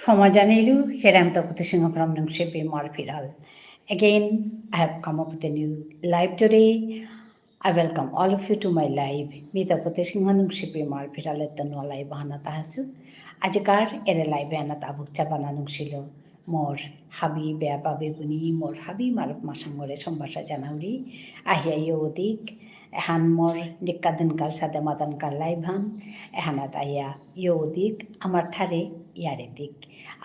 Homogeneelu, here I am Tapati Singh from Nungshipi Marfiral. Again, I have come up with a new live today. I welcome all of you to my live. Me Tapati Singh Nungshipi Marfiral at the no live Hana Tahasu. Ajakar, ere live Hana Tabukcha Bana Nungsilo. More Habi Bea Babi Buni, more Habi Maruk Masangore, Sombasa Janauri. Ahia Yodik. Ehan mor dikkaden kal sade madan kal laibhan ehanat aya yodik amar thare ইয়ারে দিক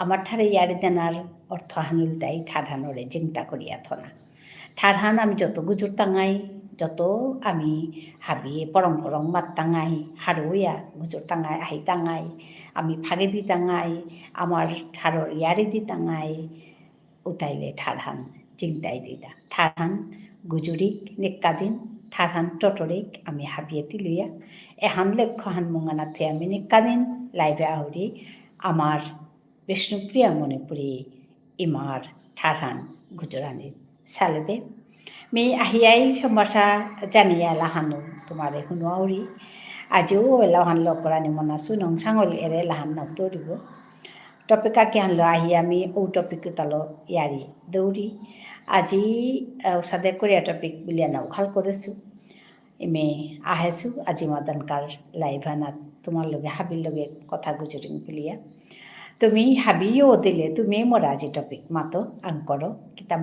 আমার ঠারে ইয়ারে দেনার অর্থ হানুলটাই ঠাডানোরে চিন্তা করিয়া থনা ঠাডান আমি যত গুজুর টাঙাই যত আমি হাবিয়ে পরং পরং মাত টাঙাই হারুইয়া গুজুর টাঙাই আহি টাঙাই আমি ফাগে দি টাঙাই আমার ঠারর ইয়ারে দি টাঙাই উতাইলে ঠাডান চিন্তাই দিদা ঠাডান গুজুরিক নিকাদিন ঠাডান টটরিক আমি হাবিয়ে তিলুইয়া এহান লক্ষ্য হান মুঙানাথে আমি নিকাদিন লাইভে আহুরি আমার বিষ্ণুপ্রিয়া মণিপুরী ইমার ঠাঠান গুজরানির সালেদে মি আহিয়াই সমস্যা জানিয়া লাহানো তোমারে শুনোৱাউৰি আজিও লাহান লগৰানি মনাছো নং চাঙল এৰে লাহান নতৰিব টপিকা কি আনলো আহি আমি ঔ টপিক তালো ইয়াৰি দৌৰি আজি সাদে কৰিয়া টপিক বুলি আনা উখাল কৰিছোঁ এমে আহেছোঁ আজি মাদানকাৰ লাইভানাত তোমার লগে হাবির লগে কথা গুজরিং পিলিয়া তুমি হাবিও দিলে তুমি মোর আজি টপিক মাতো আং করো কিতা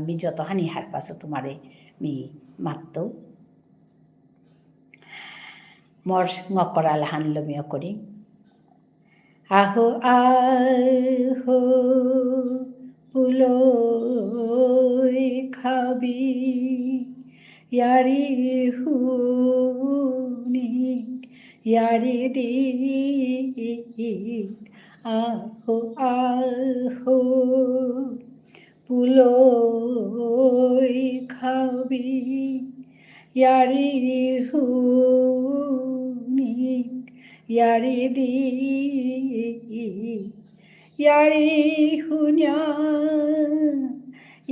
মি যত হানি হার পাছো তোমারে মি মাতো মোর ngকরা লাহান লমিও করি আহো আহো পুলই খাবি ইয়ারি হুনি ইয়ারি দি আহো আহো পুলই খাবি ইয়ারি হুনি ইয়ারি দি ইয়ারি হুনিয়া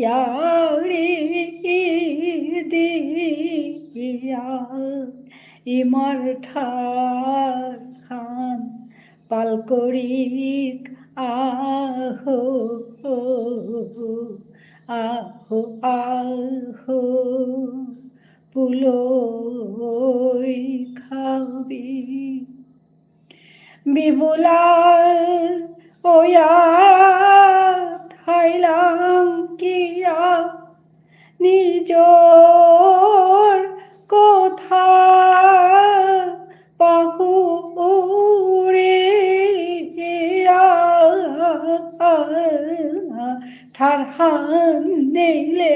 ইয়ারি দি ইমার ঠার খান পালকরিক আহো আহো আহো পুলই খাবি বিমলা ওয়া থাইলাম কিয়া নিজর কথা পাহুরে ঠারহান নেইলে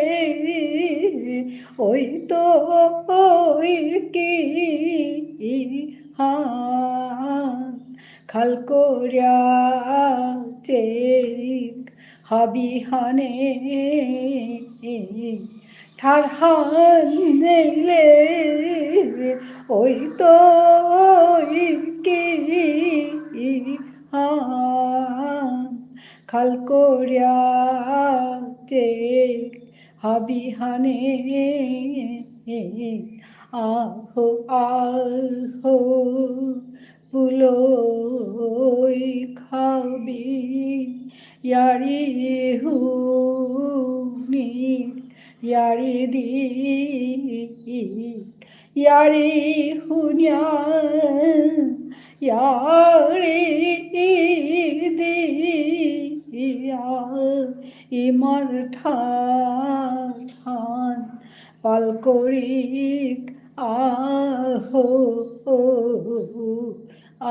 ওই তো ওই কি হান খাল করিয়া চেক হাবি হানে ঠারহান নেইলে ওই তো কি হান খাল করিয়া চেক হাবি হানে আহো আহো পুলই খাবি ইয়ারি হুনি ইয়ারি দি ইয়ারি হুনিয়া ইয়ারি দি ইমার ঠান পালকরিক আহো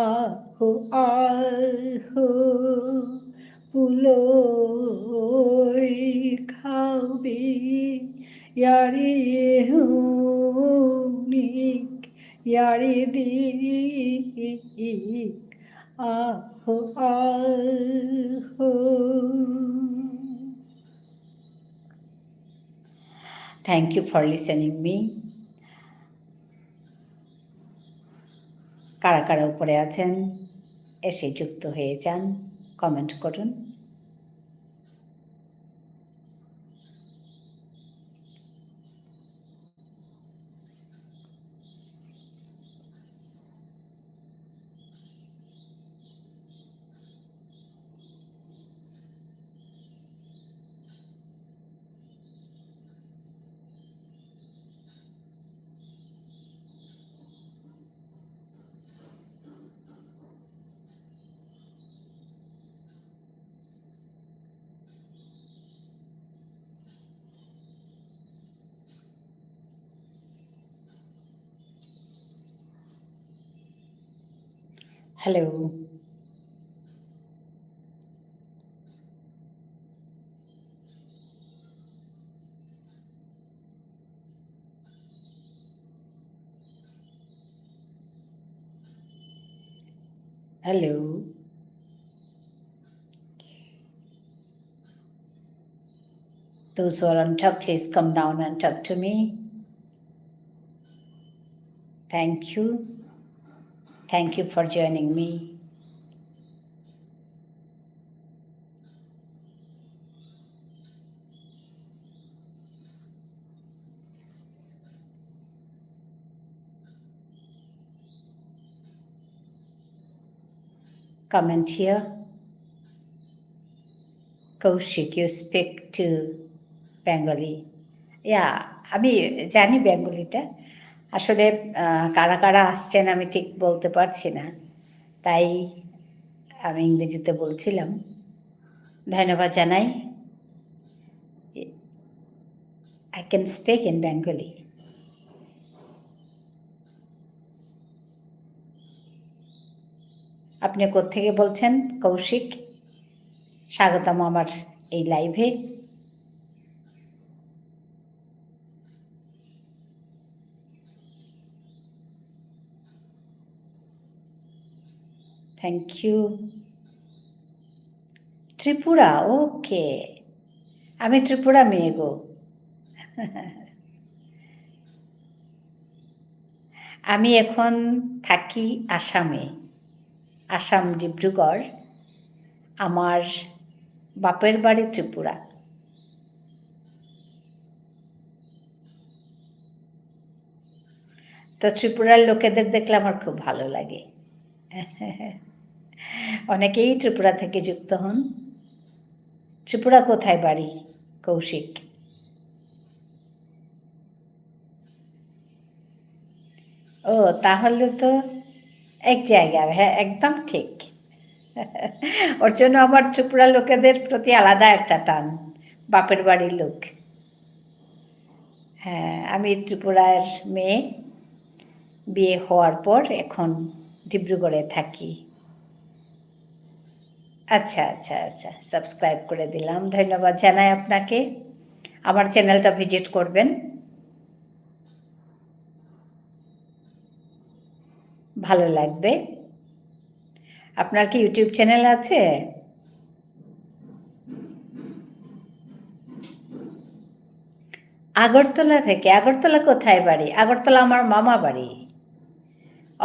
আহো আহো পুলই খাবি ইয়ারি হুনিক ইয়ারি দি আহো আহো Thank you for listening me. কারা কারা উপরে আছেন এসে যুক্ত হয়ে যান কমেন্ট করুন Hello. Hello. Those who are on top, please come down and talk to me. Thank you. Thank you for joining me. Comment here. Kaushik, you speak to Bengali. Yeah, আমি জানি বেঙ্গলিটা। আসলে কারা কারা আসছেন আমি ঠিক বলতে পারছি না, তাই আমি ইংরেজিতে বলছিলাম। ধন্যবাদ জানাই। I can speak in Bengali. আপনি কোত্থেকে বলছেন কৌশিক? স্বাগতম আমার এই লাইভে। Thank you. ত্রিপুরা, ওকে। আমি ত্রিপুরা মেয়ে গো। আমি এখন থাকি আসামে, আসাম ডিব্রুগড়। আমার বাপের বাড়ি ত্রিপুরা। তো ত্রিপুরার লোকেদের দেখলে আমার খুব ভালো লাগে। অনেকেই ত্রিপুরা থেকে যুক্ত হন। ত্রিপুরা কোথায় বাড়ি কৌশিক? ও, তাহলে তো এক জায়গার। হ্যাঁ, একদম ঠিক। ওর জন্য আমার ত্রিপুরা লোকেদের প্রতি আলাদা একটা টান, বাপের বাড়ির লোক। হ্যাঁ, আমি ত্রিপুরার মেয়ে, বিয়ে হওয়ার পর এখন ডিব্রুগড়ে থাকি। আচ্ছা আচ্ছা আচ্ছা, সাবস্ক্রাইব করে দিলাম। ধন্যবাদ জানাই আপনাকে। আমার চ্যানেলটা ভিজিট করবেন, ভালো লাগবে। আপনার কি ইউটিউব চ্যানেল আছে? আগরতলা থেকে? আগরতলা কোথায় বাড়ি? আগরতলা আমার মামা বাড়ি।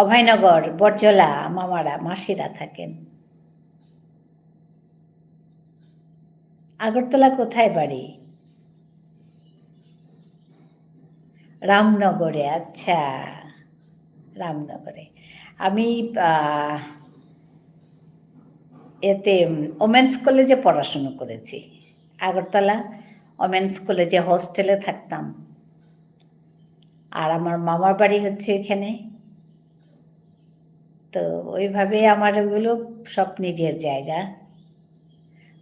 অভয়নগর, বরজলা মামারা, মাসিরা থাকেন। আগরতলা কোথায় বাড়ি? রামনগরে। আচ্ছা, রামনগরে। আমি এতে ওমেন্স কলেজে পড়াশুনো করেছি। আগরতলা ওমেন্স কলেজে হোস্টেলে থাকতাম। আর আমার মামার বাড়ি হচ্ছে এখানে। তো ওইভাবে আমার ওগুলো সব নিজের জায়গা।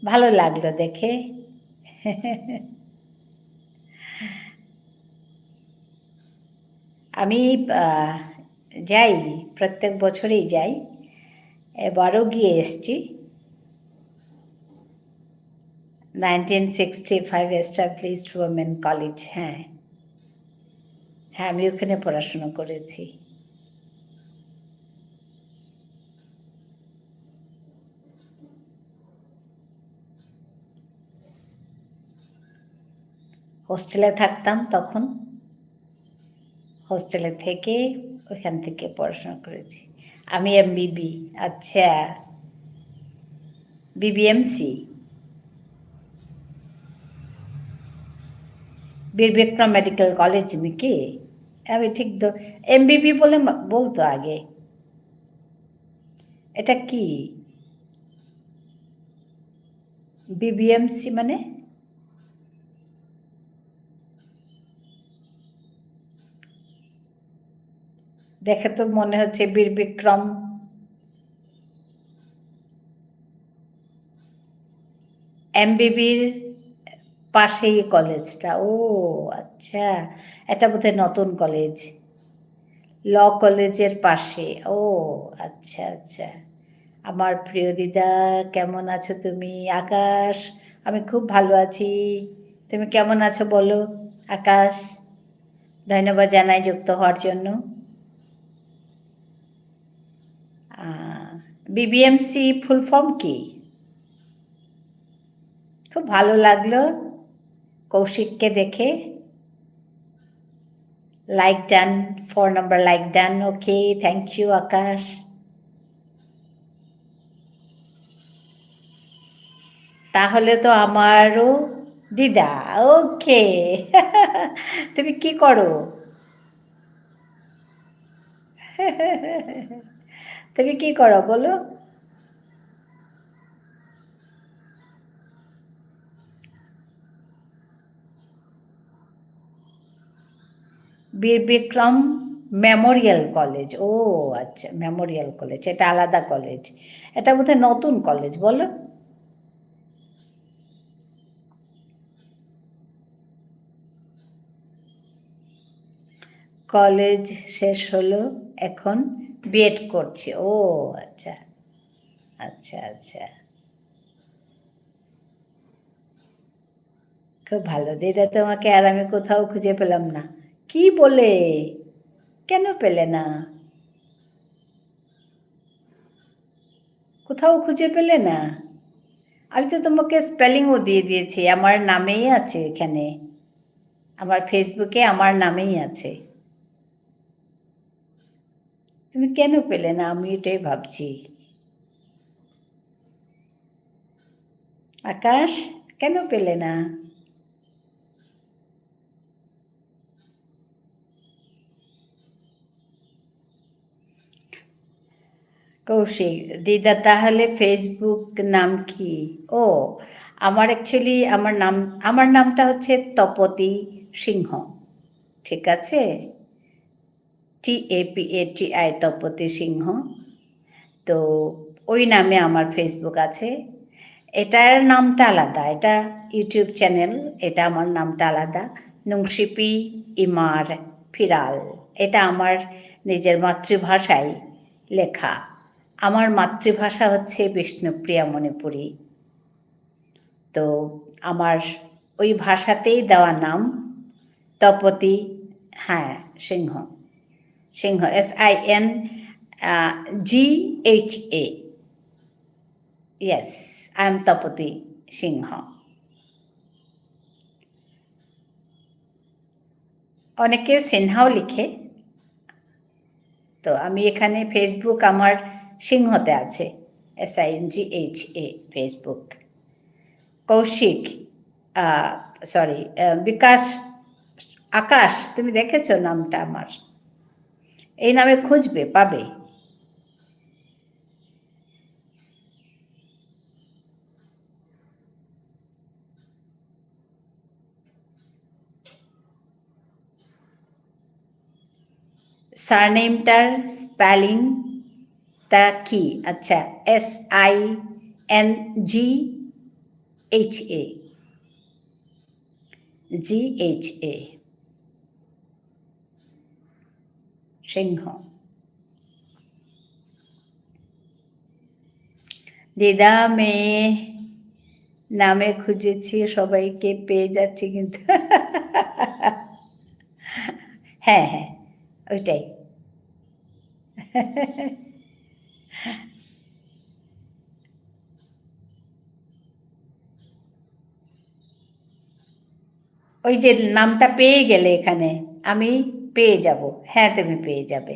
ভালো লাগলো দেখে। আমি যাই, প্রত্যেক বছরেই যাই। এবারও গিয়ে এসছি। 1965 এস্টাবলিশড ওমেন কলেজ। হ্যাঁ হ্যাঁ, আমি ওখানে পড়াশুনো করেছি। হোস্টেলে থাকতাম তখন, হোস্টেলে থেকে ওখান থেকে পড়াশোনা করেছি। আমি এমবিবি। আচ্ছা, বিবিএমসি, বীর বিক্রম মেডিকেল কলেজ নাকি? আমি ঠিক তো এমবিবি বলে বলতো আগে। এটা কি বিবিএমসি মানে? দেখে তো মনে হচ্ছে বীর বিক্রম। এমবিবির পাশেই কলেজটা। ও আচ্ছা, এটা বোধহয় নতুন কলেজ। ল কলেজের পাশে। ও আচ্ছা আচ্ছা। আমার প্রিয় দিদা, কেমন আছো তুমি? আকাশ, আমি খুব ভালো আছি। তুমি কেমন আছো বলো আকাশ? ধন্যবাদ জানাই যুক্ত হওয়ার জন্য। বিবিএমসি ফুল ফর্ম কি? খুব ভালো লাগলো কৌশিককে দেখে। Like done, 4 number like done. Okay, thank you Akash. তাহলে তো আমারও দিদা। ওকে। তুমি কি করো? তুমি কি করো বলো? বীর বিক্রম মেমোরিয়াল কলেজ। ও আচ্ছা, মেমোরিয়াল কলেজ, এটা আলাদা কলেজ। এটা বোধহয় নতুন কলেজ বলো। কলেজ শেষ হলো, এখন বিএড করছি। ও আচ্ছা আচ্ছা আচ্ছা, খুব ভালো দিদা। তোমাকে আর আমি কোথাও খুঁজে পেলাম না। কি বলে? কেন পেলে না? কোথাও খুঁজে পেলে না? আমি তো তোমাকে স্পেলিংও দিয়ে দিয়েছি, আমার নামেই আছে এখানে। আমার ফেসবুকে আমার নামেই আছে। তুমি কেন পেলে না? আমি এটাই ভাবছি। আকাশ, কেন পেলে না? কৌশিক দিদা, তাহলে ফেসবুক নাম কি? ও, আমার অ্যাকচুয়ালি আমার নামটা হচ্ছে তপতী সিংহ। ঠিক আছে, TAPATI, তপতী সিংহ। তো ওই নামে আমার ফেসবুক আছে। এটার নামটা আলাদা, এটা ইউটিউব চ্যানেল। এটা আমার নামটা আলাদা, নুংশিপি ইমার ফিরাল। এটা আমার নিজের মাতৃভাষায় লেখা। আমার মাতৃভাষা হচ্ছে বিষ্ণুপ্রিয়া মণিপুরী। তো আমার ওই ভাষাতেই দেওয়া নাম তপতী। হ্যাঁ, Singha. Singha, SINGHA। Yes, I am Tapati Singha. অনেকেও সিনহাও লিখে। তো আমি এখানে ফেসবুক আমার সিংহতে আছে, SINGHA Facebook. Koushik, sorry, Bikash, Akash, তুমি দেখেছো নামটা আমার? এই নামে খুঁজবে, পাবে। সারনেমটার স্পেলিংটা কি? আচ্ছা, SINGHA। GHA, সিংহ। দিদা, মেয়ে নামে খুঁজেছি, সবাইকে পেয়ে যাচ্ছি কিন্তু। হ্যাঁ হ্যাঁ, ওইটাই। ওই যে নামটা পেয়ে গেলে এখানে, আমি পেয়ে যাব। হ্যাঁ, তুমি পেয়ে যাবে,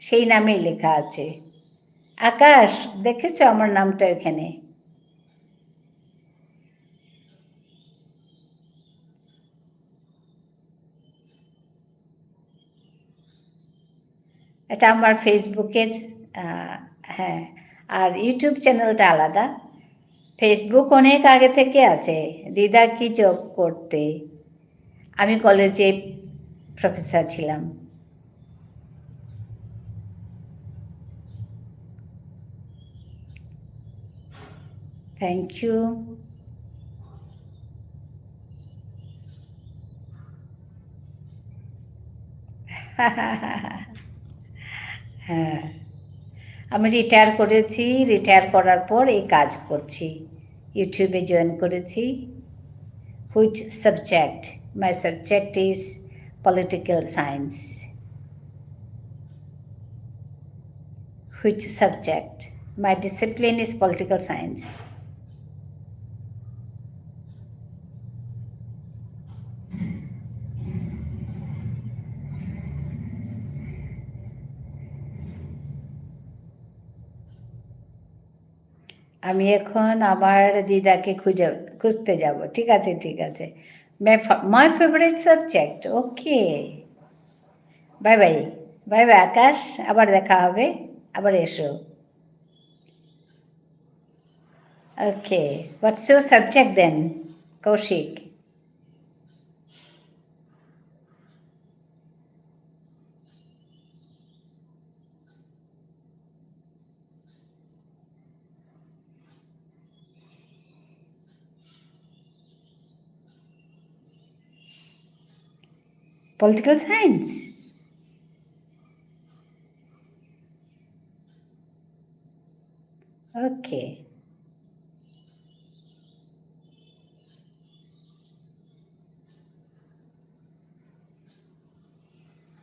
সেই নামেই লেখা আছে। আকাশ, দেখেছো আমার নামটা এখানে? এটা আমার ফেসবুকের। হ্যাঁ, আর ইউটিউব চ্যানেলটা আলাদা। ফেসবুক অনেক আগে থেকে আছে। দিদা কি জব করতে? আমি কলেজে প্রফেসর ছিলাম। Thank you. হ্যাঁ, আমি রিটায়ার করেছি, রিটায়ার করার পর এই কাজ করছি, ইউটিউবে জয়েন করেছি। Which subject? My subject is political science. Which subject? My discipline is political science. আমি এখন আমার দিদাকে খুঁজতে যাব। ঠিক আছে, ঠিক আছে। My favourite subject, okay. Bye bye, bye bye Akash, আবার দেখা হবে, আবার এসো। Okay, what's your subject then, Koushik? Political science. Okay.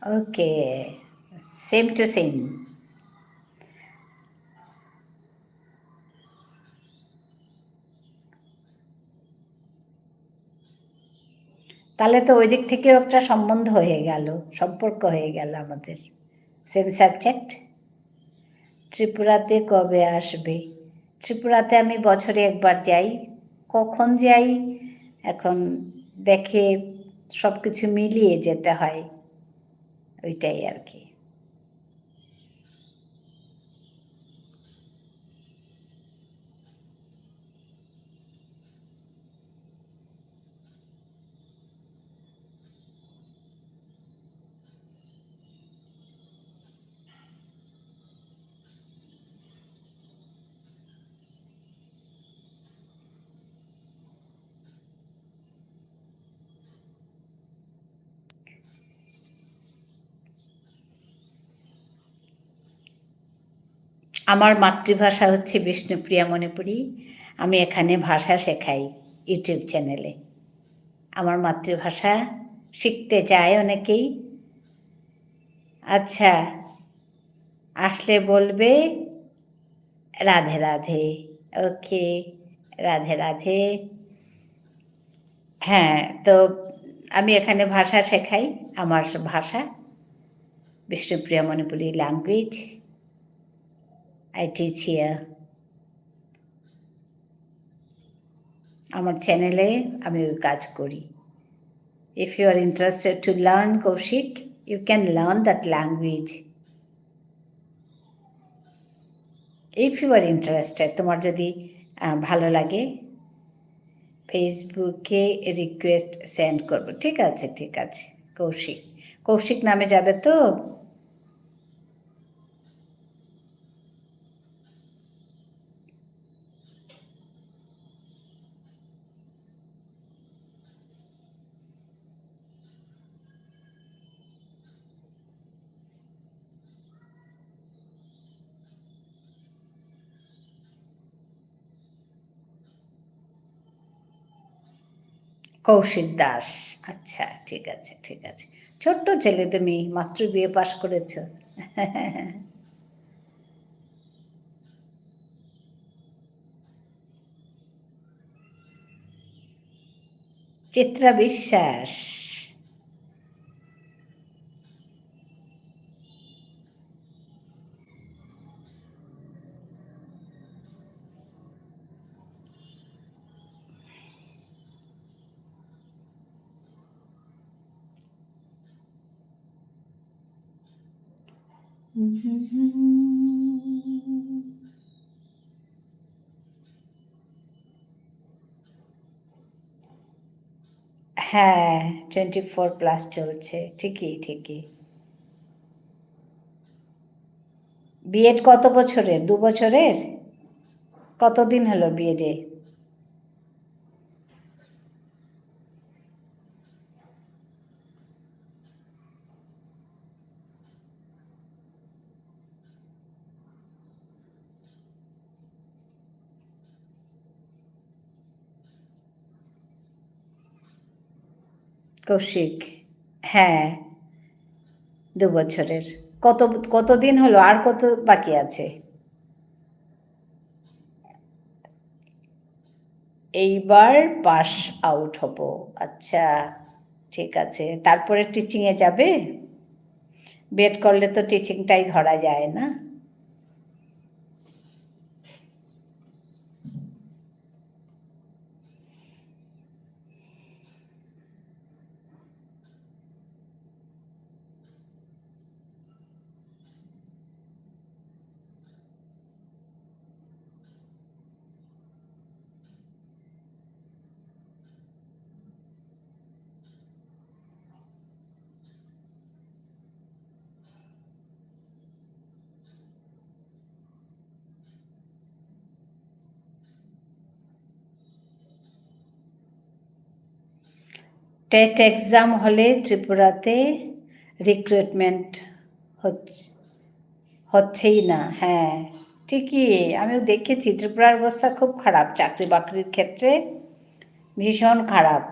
Okay. Same to same. তাহলে তো ওই দিক থেকেও একটা সম্বন্ধ হয়ে গেল, সম্পর্ক হয়ে গেল আমাদের। Same subject. ত্রিপুরাতে কবে আসবে? ত্রিপুরাতে আমি বছরে একবার যাই। কখন যাই এখন দেখে সব কিছু মিলিয়ে যেতে হয়, ওইটাই আর কি। আমার মাতৃভাষা হচ্ছে বিষ্ণুপ্রিয়া মণিপুরী। আমি এখানে ভাষা শেখাই ইউটিউব চ্যানেলে। আমার মাতৃভাষা শিখতে চায় অনেকেই। আচ্ছা, আসলে বলবে রাধে রাধে। ওকে, রাধে রাধে। হ্যাঁ, তো আমি এখানে ভাষা শেখাই। আমার ভাষা Bishnupriya Manipuri language. I teach here. আমার চ্যানেলে আমি ওই কাজ করি। If you are interested to learn Kaushik, you can learn that language. If you are interested, তোমার যদি ভালো লাগে, ফেসবুকে রিকোয়েস্ট সেন্ড করবো। ঠিক আছে, ঠিক আছে। কৌশিক, কৌশিক নামে যাবে তো? কৌশিক দাস। আচ্ছা, ঠিক আছে, ঠিক আছে। ছোট্ট ছেলে তুমি, মাত্র বিয়ে পাশ করেছ। চিত্রা বিশ্বাস। হ্যাঁ, 24+ চলছে। ঠিকই, ঠিকই। বিএড কত বছরের? 2 বছরের? কতদিন হলো বিএডে? কৌশিক, হ্যাঁ, ২ বছরের। কতদিন হলো, আর কত বাকি আছে? এইবার পাস আউট হব। আচ্ছা, ঠিক আছে। তারপরে টিচিংয়ে যাবে? বিএড করলে তো টিচিংটাই ধরা যায় না? টেট এক্সাম হলে ত্রিপুরাতে রিক্রুটমেন্ট হচ্ছেই না। হ্যাঁ, ঠিকই, আমিও দেখেছি ত্রিপুরার অবস্থা খুব খারাপ চাকরি বাকরির ক্ষেত্রে, ভীষণ খারাপ।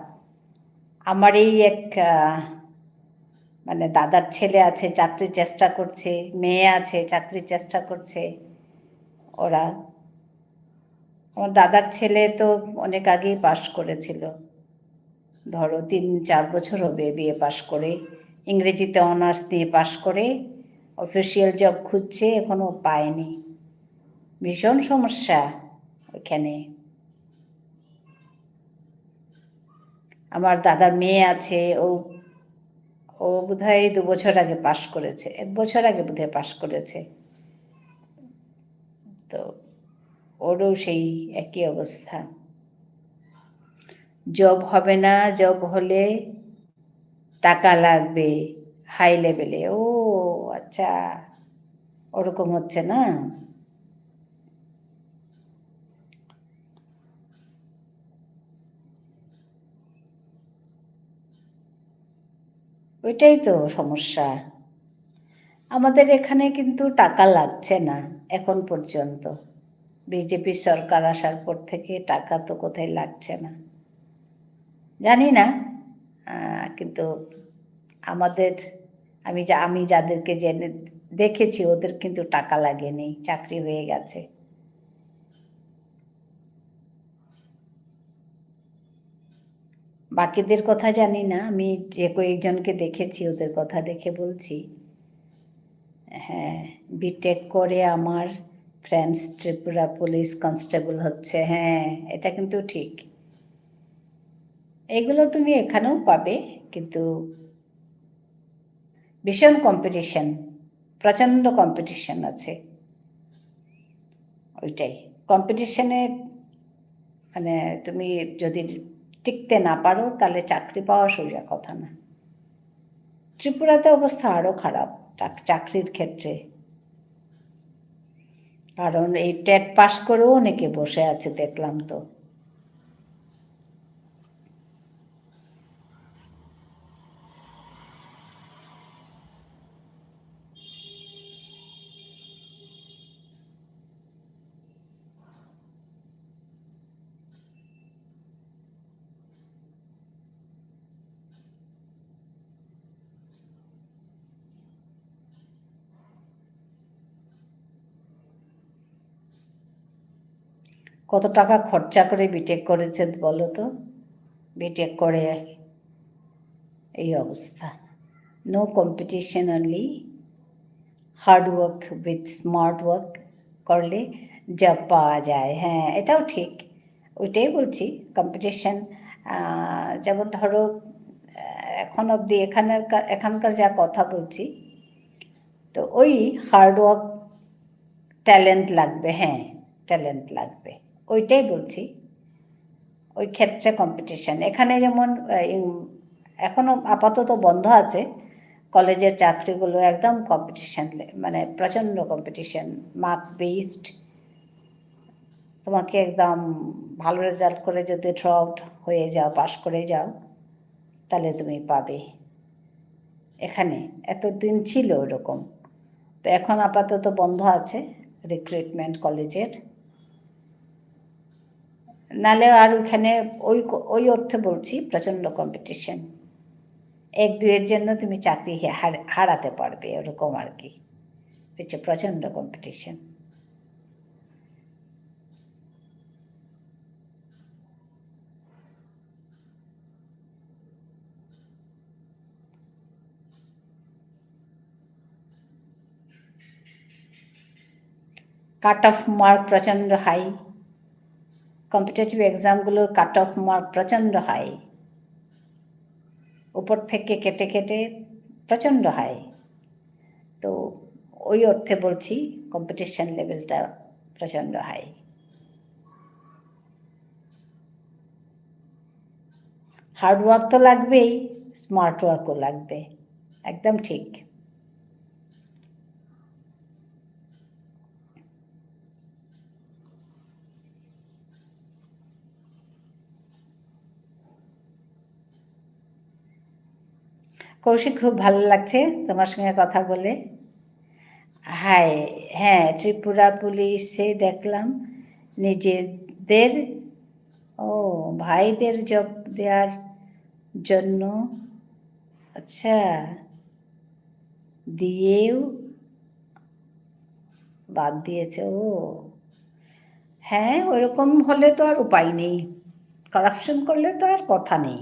আমার এই এক মানে দাদার ছেলে আছে, চাকরির চেষ্টা করছে, মেয়ে আছে চাকরির চেষ্টা করছে। ওরা, আমার দাদার ছেলে তো অনেক আগেই পাশ করেছিল, ধরো ৩-৪ বছর হবে বিএ পাশ করে, ইংরেজিতে অনার্স নিয়ে পাশ করে অফিসিয়াল জব খুঁজছে, এখনও পায়নি। ভীষণ সমস্যা ওইখানে। আমার দাদার মেয়ে আছে, ও ও বোধহয় ২ বছর আগে পাশ করেছে, ১ বছর আগে বোধহয় পাশ করেছে। তো ওরও সেই একই অবস্থা, জব হবে না, জব হলে টাকা লাগবে হাই লেভেলে। ও আচ্ছা, ওরকম হচ্ছে না? ওইটাই তো সমস্যা। আমাদের এখানে কিন্তু টাকা লাগছে না এখন পর্যন্ত, বিজেপি সরকার আসার পর থেকে টাকা তো কোথায় লাগছে না জানি না, কিন্তু আমাদের আমি যাদেরকে জেনে দেখেছি ওদের কিন্তু টাকা লাগেনি, চাকরি হয়ে গেছে। বাকিদের কথা জানি না, আমি যে কয়েকজনকে দেখেছি ওদের কথা দেখে বলছি। হ্যাঁ, বিটেক করে আমার ফ্রেন্ডস ত্রিপুরা পুলিশ কনস্টেবল হচ্ছে। হ্যাঁ, এটা কিন্তু ঠিক। এগুলো তুমি এখানেও পাবে, কিন্তু ভীষণ কম্পিটিশন, প্রচণ্ড কম্পিটিশন আছে। ওইটাই কম্পিটিশনে, মানে তুমি যদি টিকতে না পারো তাহলে চাকরি পাওয়া সোজা কথা না। ত্রিপুরাতে অবস্থা আরও খারাপ চাকরির ক্ষেত্রে, কারণ এই টেট পাস করেও অনেকে বসে আছে দেখলাম তো। কত টাকা খরচা করে বিটেক করেছে বলো তো? বিটেক করে এই অবস্থা। No competition, only hard work with smart work করলে জব পাওয়া যায়। হ্যাঁ, এটাও ঠিক, ওইটাই বলছি। কম্পিটিশন, যেমন ধরো এখন অবধি এখানকার যা কথা বলছি, তো ওই হার্ড ওয়ার্ক, ট্যালেন্ট লাগবে। হ্যাঁ, ট্যালেন্ট লাগবে, ওইটাই বলছি। ওই ক্ষেত্রে কম্পিটিশন এখানে যেমন এখনও আপাতত বন্ধ আছে, কলেজের চাকরিগুলো একদম কম্পিটিশন, মানে প্রচণ্ড কম্পিটিশন, মার্কস বেসড। তোমাকে একদম ভালো রেজাল্ট করে যদি ড্র আউট হয়ে যাও, পাশ করে যাও, তাহলে তুমি পাবে। এখানে এতদিন ছিল ওরকম, তো এখন আপাতত বন্ধ আছে রিক্রুটমেন্ট কলেজের। নালে আর ওখানে ওই অর্থে বলছি প্রচণ্ড কম্পিটিশন। এক-দুয়ের জন্য তুমি চাকরি হারাতে পারবে, ওরকম আর কি। হচ্ছে প্রচণ্ড কম্পিটিশন। কাট অফ মার্ক প্রচণ্ড হাই, কম্পিটিটিভ এক্সামগুলোর কাট অফ মার্ক প্রচণ্ড হাই, উপর থেকে কেটে কেটে প্রচণ্ড হাই। তো ওই অর্থে বলছি কম্পিটিশন লেভেলটা প্রচণ্ড হাই। হার্ড ওয়ার্ক তো লাগবেই, স্মার্ট ওয়ার্কও লাগবে, একদম ঠিক। কৌশিক, খুব ভালো লাগছে তোমার সঙ্গে কথা বলে। হ্যাঁ হ্যাঁ, ত্রিপুরা পুলিশে দেখলাম নিজেদের ভাইদের জব দেওয়ার জন্য, আচ্ছা, দিয়েও বাদ দিয়েছে। হ্যাঁ, ওরকম হলে তো আর উপায় নেই, কারাপশন করলে তো আর কথা নেই।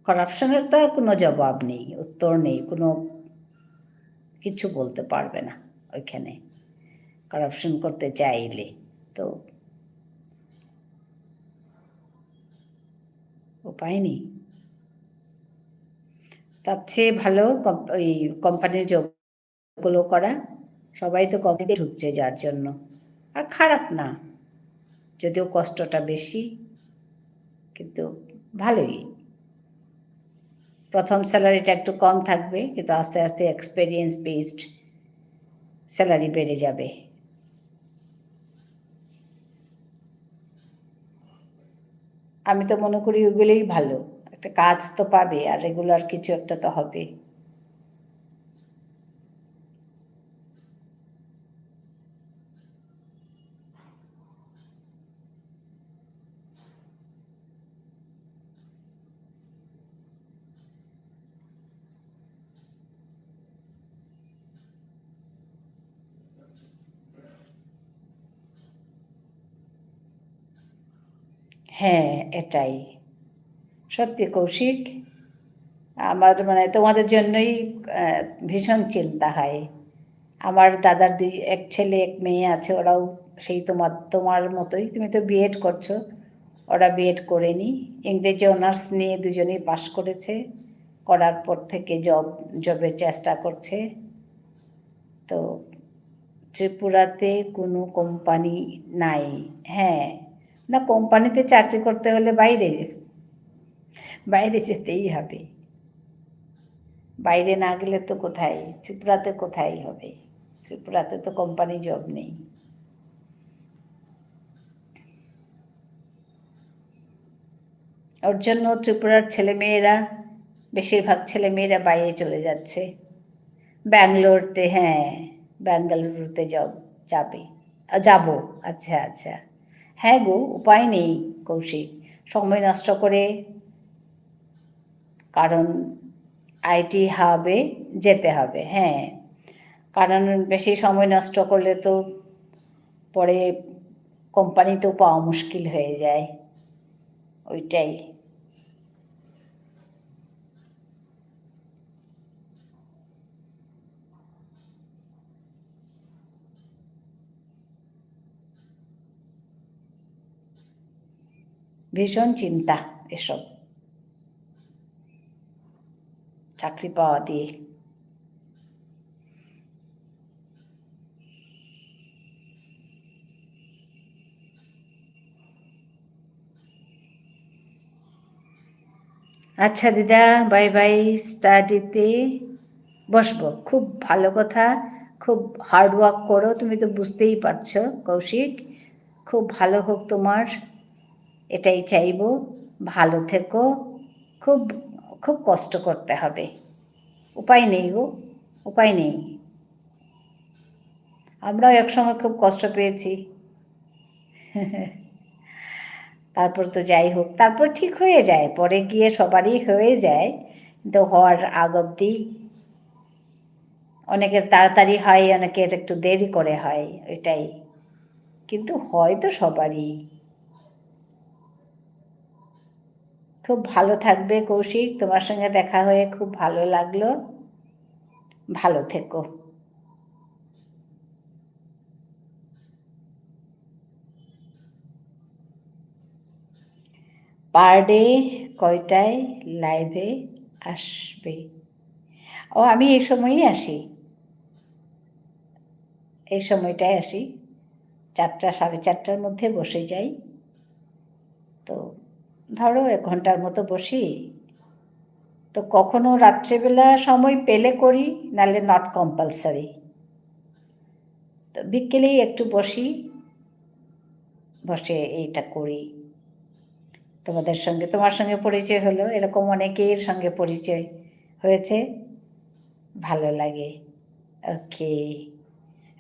কারাপশনের তো আর কোনো জবাব নেই, উত্তর নেই, কোনো কিছু বলতে পারবে না ওইখানে কারাপশন করতে চাইলে। তো উপায় নেই। তার চেয়ে ভালো ওই কোম্পানির জবগুলো করা। সবাই তো কোম্পানিতে ঢুকছে যার জন্য, আর খারাপ না, যদিও কষ্টটা বেশি, কিন্তু ভালোই। প্রথম স্যালারিটা একটু কম থাকবে, কিন্তু আস্তে আস্তে এক্সপেরিয়েন্স বেসড স্যালারি বেড়ে যাবে। আমি তো মনে করি ওগুলোই ভালো, একটা কাজ তো পাবে আর রেগুলার কিছু একটা তো হবে। হ্যাঁ, এটাই সত্যি কৌশিক। আমার মানে তোমাদের জন্যই ভীষণ চিন্তা হয়। আমার দাদার এক ছেলে এক মেয়ে আছে, ওরাও সেই তোমার মতোই। তুমি তো বিএড করছো, ওরা বিএড করেনি, ইংরেজি অনার্স নিয়ে দুজনেই পাশ করেছে, করার পর থেকে জবের চেষ্টা করছে। তো ত্রিপুরাতে কোনো কোম্পানি নাই। হ্যাঁ, না, কোম্পানিতে চাকরি করতে হলে বাইরে বাইরে যেতেই হবে। বাইরে না গেলে তো কোথায়, ত্রিপুরাতে কোথায় হবে? ত্রিপুরাতে তো কোম্পানি জব নেই। ওর জন্য ত্রিপুরার ছেলেমেয়েরা, বেশিরভাগ ছেলেমেয়েরা বাইরে চলে যাচ্ছে। ব্যাঙ্গালোরতে, হ্যাঁ, ব্যাঙ্গালুরুতে যাবে, যাব। আচ্ছা আচ্ছা, হ্যাঁ গো, উপায় নেই কৌশিক, সময় নষ্ট করে, কারণ আইটি হাবে যেতে হবে। হ্যাঁ, কারণ বেশি সময় নষ্ট করলে তো পরে কোম্পানিতেও পাওয়া মুশকিল হয়ে যায়, ওইটাই। ভীষণ চিন্তা এসব চাকরি পাওয়া দিয়ে। আচ্ছা দিদা, বাই বাই, স্টাডিতে বসবো। খুব ভালো কথা, খুব হার্ড ওয়ার্ক করো, তুমি তো বুঝতেই পারছো কৌশিক, খুব ভালো হোক তোমার, এটাই চাইবো। ভালো থেকো, খুব খুব কষ্ট করতে হবে, উপায় নেই গো, উপায় নেই। আমরাও একসময় খুব কষ্ট পেয়েছি, তারপর তো যাই হোক, তারপর ঠিক হয়ে যায়, পরে গিয়ে সবারই হয়ে যায়, কিন্তু হওয়ার আগ অবধি অনেকের তাড়াতাড়ি হয়, অনেকের একটু দেরি করে হয়, ওইটাই, কিন্তু হয় তো সবারই। খুব ভালো থাকবে কৌশিক, তোমার সঙ্গে দেখা হয়ে খুব ভালো লাগলো, ভালো থেকো। পার ডে কয়টায় লাইভে আসবে? ও, আমি এই সময়ই আসি, এই সময়টায় আসি, 4টা 4:30টার মধ্যে বসে যাই, তো ধরো 1 ঘন্টার মতো বসি, তো কখনো রাত্রেবেলা সময় পেলে করি, নাহলে নট কম্পালসারি, তো বিকেলেই একটু বসি, বসে এইটা করি। তোমার সঙ্গে পরিচয় হলো, এরকম অনেকের সঙ্গে পরিচয় হয়েছে, ভালো লাগে। ওকে,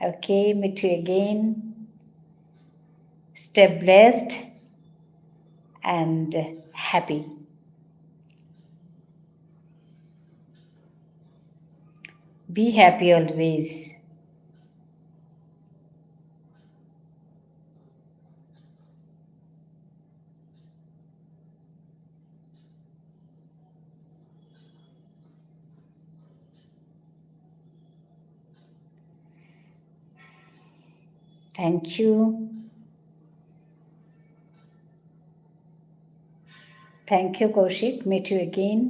ওকে, meet you again, stay blessed and happy. Be happy always. Thank you. Thank you, Kaushik. Meet you again.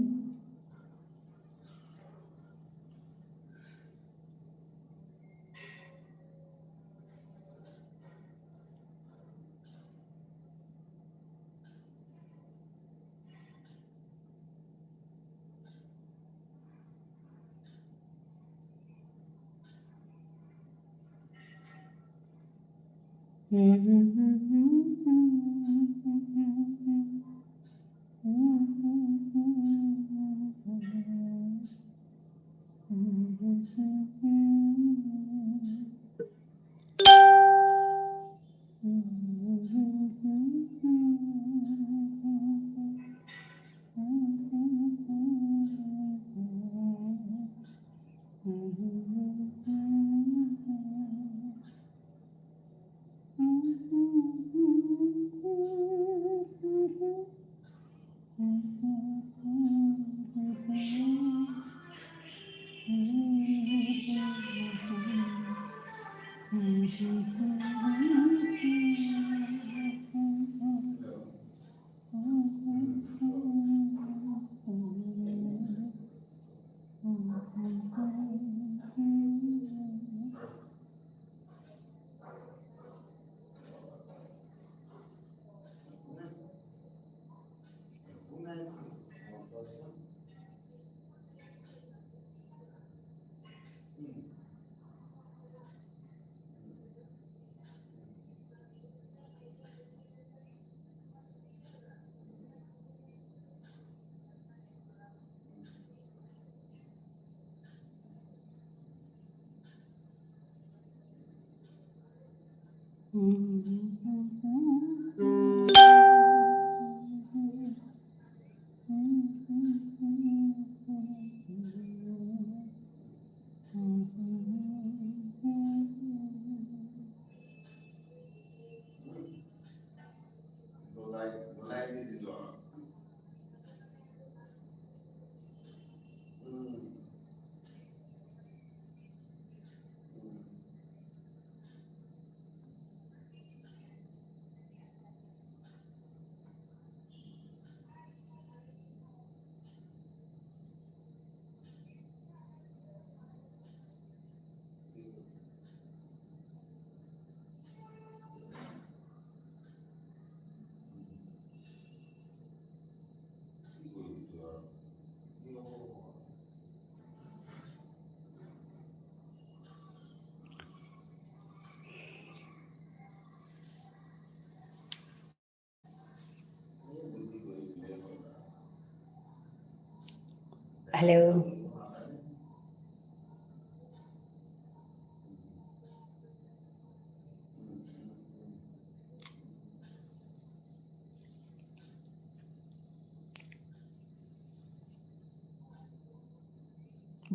Hello.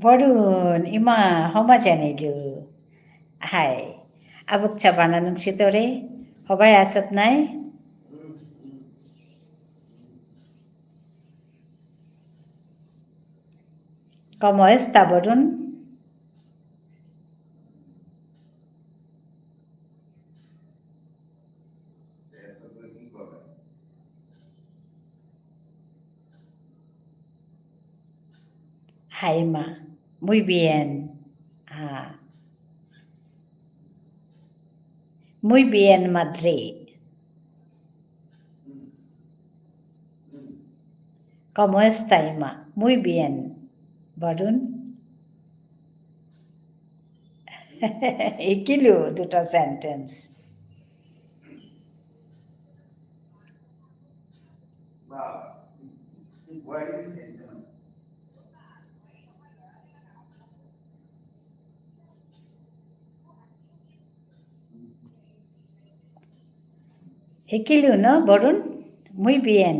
Borun, ima, homa janilu. Hai. Abuk chabana nung sitore. Hobai asat nai. ¿Cómo está, Borun? Jaima. Muy bien. Ah, muy bien, Madrid. ¿Cómo está, Ima? Muy bien. Borun? Ikilu, দুটো sentence. Ikilu, no, Borun? Muy bien.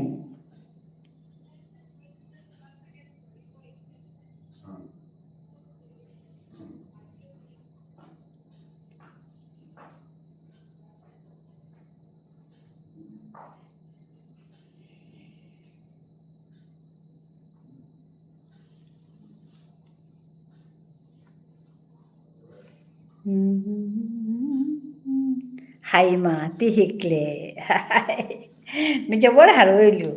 Haima, tihikle. Mi jabor haroilu.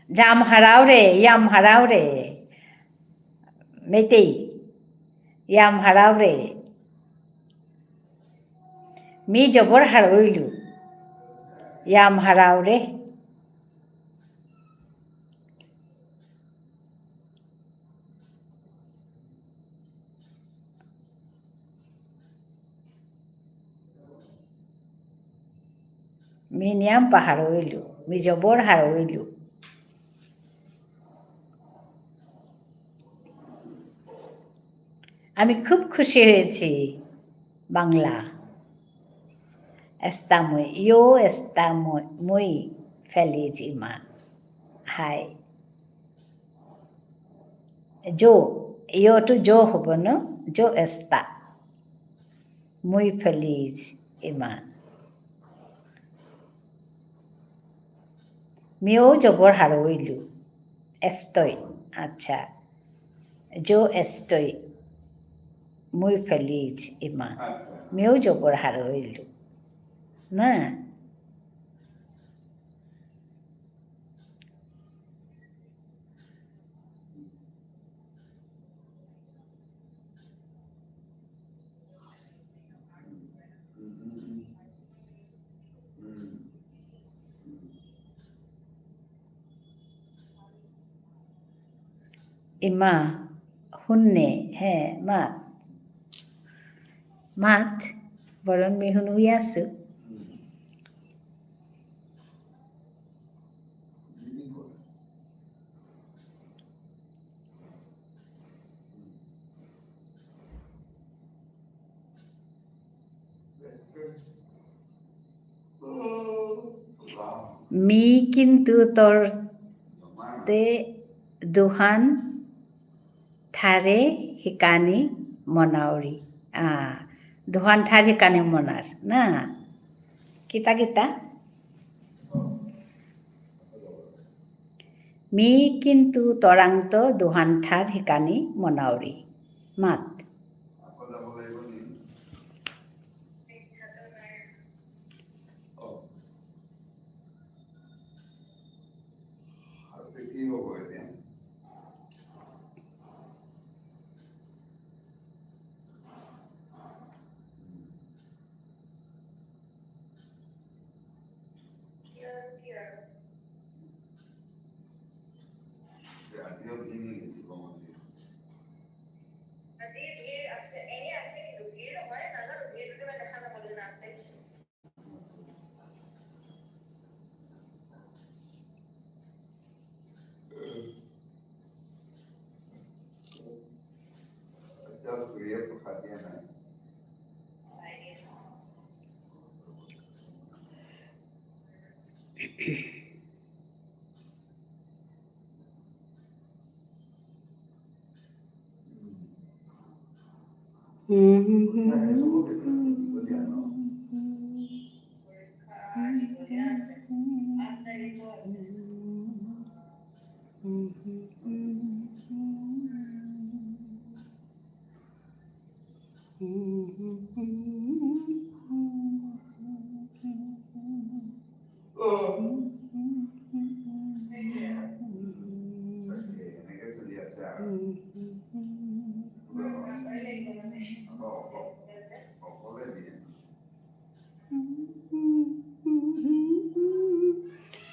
Jam haraure, yam haraure. Metei. Yam haraure. Mi jabor haroilu. Yam haraure. Mi niam paharoilu. Mi jabor haroilu. আমি খুব খুশি হয়েছি Bangla está muy yo está muy feliz Ima hi yo to yo হব ন yo está muy feliz Ima মিও জবর হারইলু estoy আচ্ছা yo estoy muy feliz Ima মিও জবর হারইলু না Ima hunne হ্যাঁ মাত বরং mi hunu asu mi কিন্তু torte duhan thare hikani monauri duhan thare hikani monar na kita mi কিন্তু তরাংত দুহান থার হিকানি মনাউরি মাত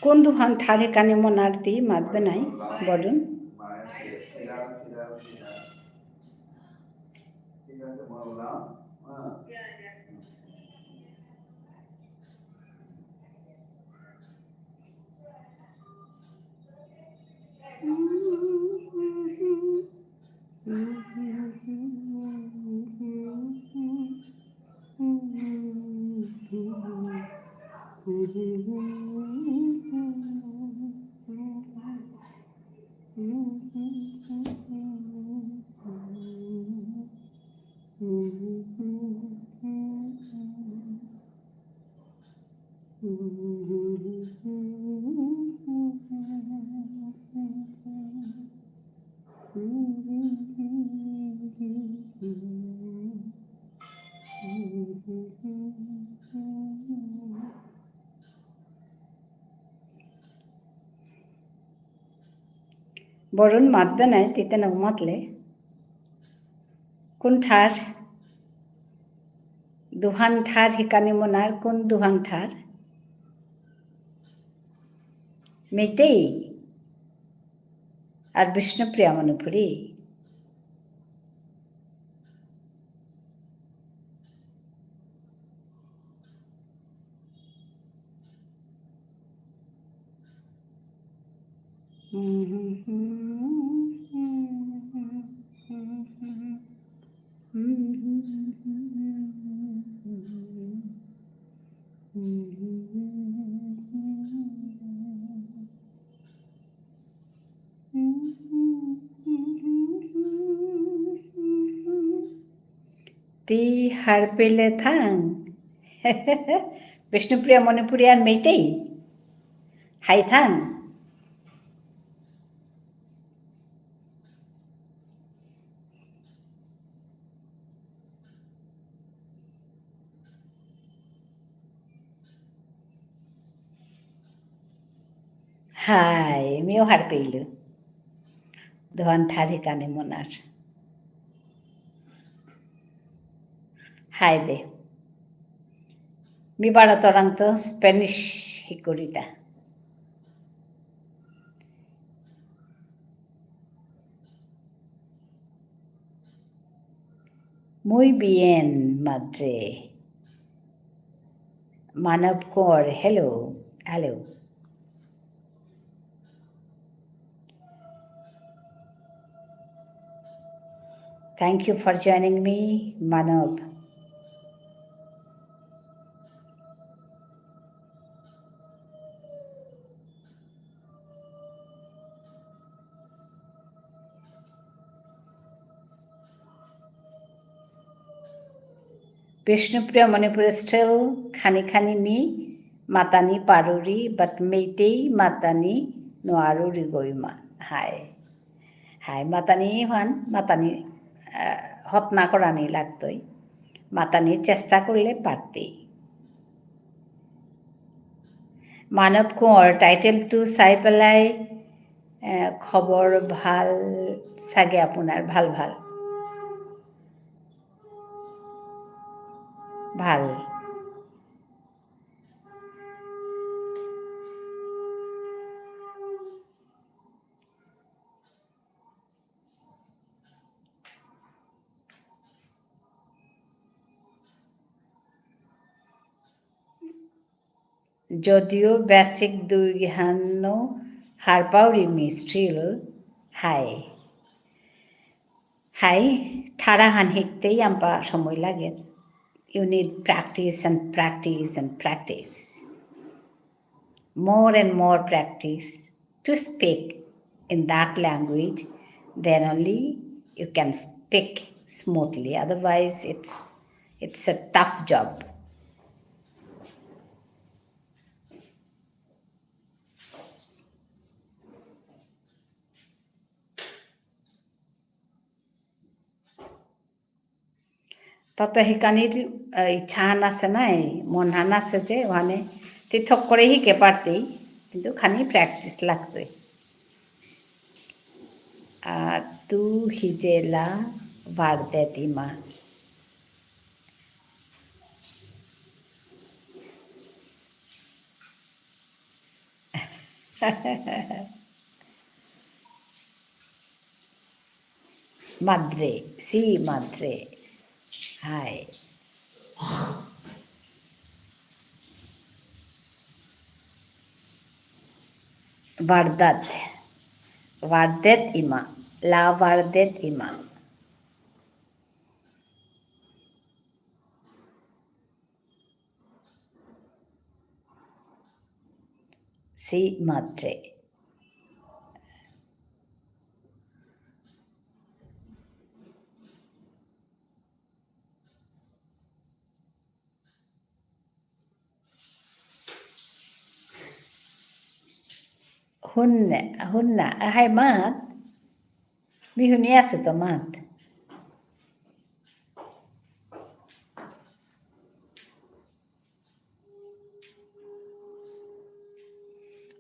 কোন দুহান ঠাড়ে কানে মনার দি মাতবে নাই বলুন। বরুণ মাতবে নাই তিতে না মাতলে কোন ঠার দুহান ঠার হিকানি মনার কোন দুহান ঠার মেতেই আর বিষ্ণুপ্রিয়া মণিপুরী তি হার পেলে থাং বিষ্ণুপ্রিয়া মণিপুরী আর Meitei high Thang high Mio her পেইলু দুহান ঠার হিকানি Monar high they mi barato orang to Spanish hikurita. Muy bien, madre. Manav Kaur, hello, hello. Thank you for joining me, Manav. Vishnupriya Manipur is still Khani me, Matani Paruri, but Meitei Matani Noaruri Goima. Hi. Hi, Matani Juan, Matani Hotna Korani Laktoi. Matani চেষ্টা করলে পারতেই মানৱ কোঁৱৰ টাইটেলটো চাই পেলাই খবৰ ভাল চাগে আপোনাৰ ভাল ভাল ভাল যদিও বেসিক দুই হানো হারপাউরিমি স্টিল হাই হাই ঠাড়া হান শিখতেই আম্পা সময় লাগে you need practice and practice and practice more and more practice to speak in that language then only you can speak smoothly otherwise it's a tough job তাতে শিকানিৰ ইচ্ছা আছে নাই মন হান আছে যে ওখানে তীর্থক করে শিখে পারতেই কিন্তু খানি প্র্যাকটিস লাগবে তু হিজেলা বারদেত ইমা madre sí madre hai vardat vardet ima la vardet ima sí madre hunna hai mat mi শুনি আছে তো মাত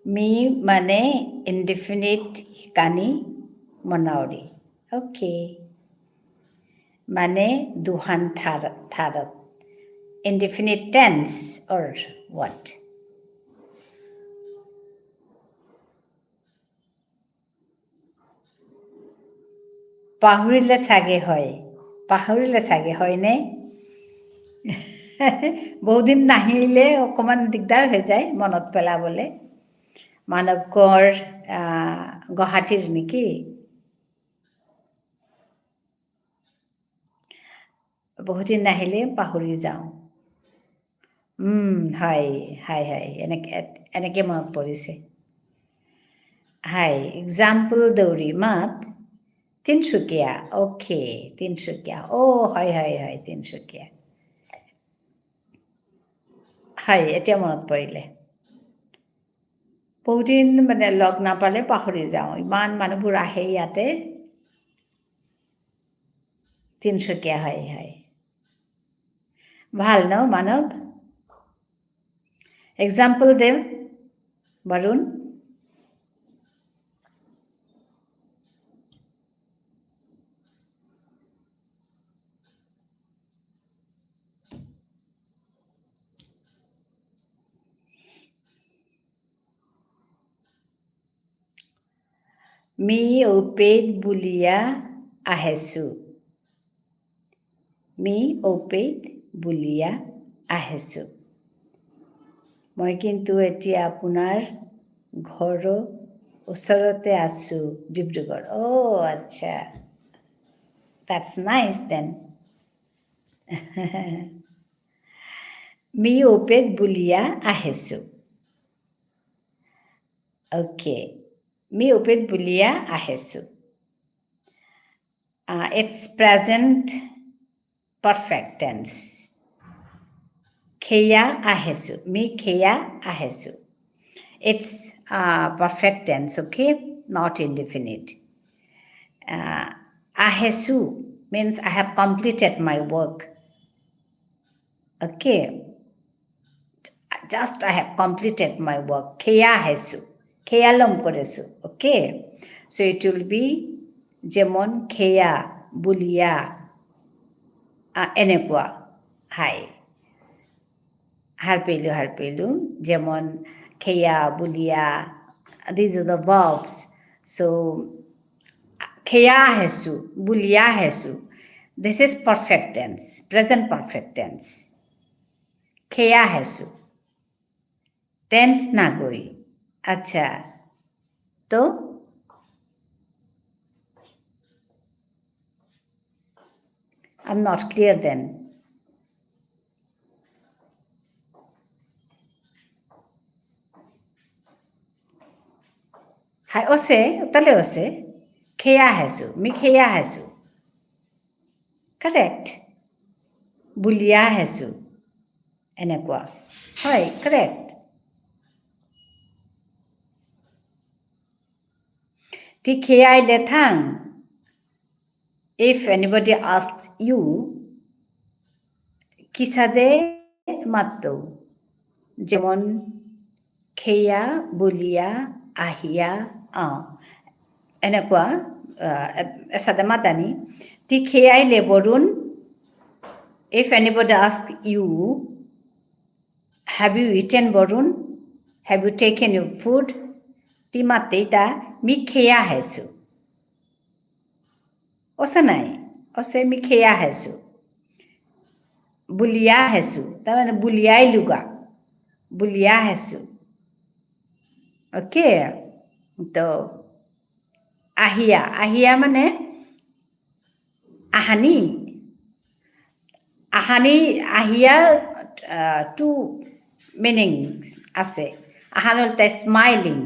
মি মানে indefinite কানি মনাউরি ওকে মানে দুহান থারত indefinite tense or what পাহৰিলে চাগে হয়নে বহুদিন নাহিলে অকণমান দিগদাৰ হৈ যায় মনত পেলাবলৈ মানৱ কোঁৱৰ গুৱাহাটীৰ নেকি বহুদিন নাহিলে পাহৰি যাওঁ হয় এনেকৈ মনত পৰিছে হয় এক্সাম্পল দৌৰি মাত তিনচুকীয়া অ'কে তিনচুকীয়া হয় তিনচুকীয়া হয় এতিয়া মনত পৰিলে বহুদিন মানে লগ নাপালে পাহৰি যাওঁ ইমান মানুহবোৰ আহে ইয়াতে তিনচুকীয়া হয় ভাল ন মানৱ এক্সাম্পল দেম বৰুণ মি ঔপেদ বুলিয়া আহেছোঁ মই কিন্তু এতিয়া আপোনাৰ ঘৰৰ ওচৰতে আছোঁ ডিব্ৰুগড় আচ্ছা that's nice then মি ঔপেদ বুলিয়া আহেছোঁ okay মি ঔপেদ বুলিয়া আহেছোঁ it's present perfect tense খেয়া আহেছোঁ মি খেয়া আহেছোঁ it's perfect tense okay not indefinite ahesu means I have completed my work okay just I have completed my work খেয়া আহেছোঁ খেয়ালম করেছোঁ okay so it will be যেমন খেয়া বুলিয়া এনেকুৱা হাই হার পেলু যেমন খেয়া বুলিয়া these are the verbs so খেয়া আহেছোঁ বুলিয়া আহেছোঁ this is perfect tense present perfect tense খেয়া আহেছোঁ tense না গই আচ্ছা তো I'm not clear then high তাহলে খেয়া আহেছোঁ মি খেয়া আহেছোঁ কাৰেক্ট বুলিয়া আহেছোঁ এনেকুৱা হয় কাৰেক্ট তি খেয়াইলে থাং if anybody asks you কিসাদে মাত্তৌ যেমন খেয়া বুলিয়া আহিয়া এনেকুৱা এচাদে মাতানি তি খেয়াইলে Varun if anybody asks you have you eaten Varun have you taken your food তি মাতে তা মি খেয়া হেছো অছে নাই অছে মি খেয়া হেছো বুলিয়া হেছো তাৰমানে বুলিয়াই লুগা বুলিয়া হেছো ওকে তো আহিয়া আহিয়া মানে আহানি আহানি আহিয়া টু মিনিংস আছে আহান হল smiling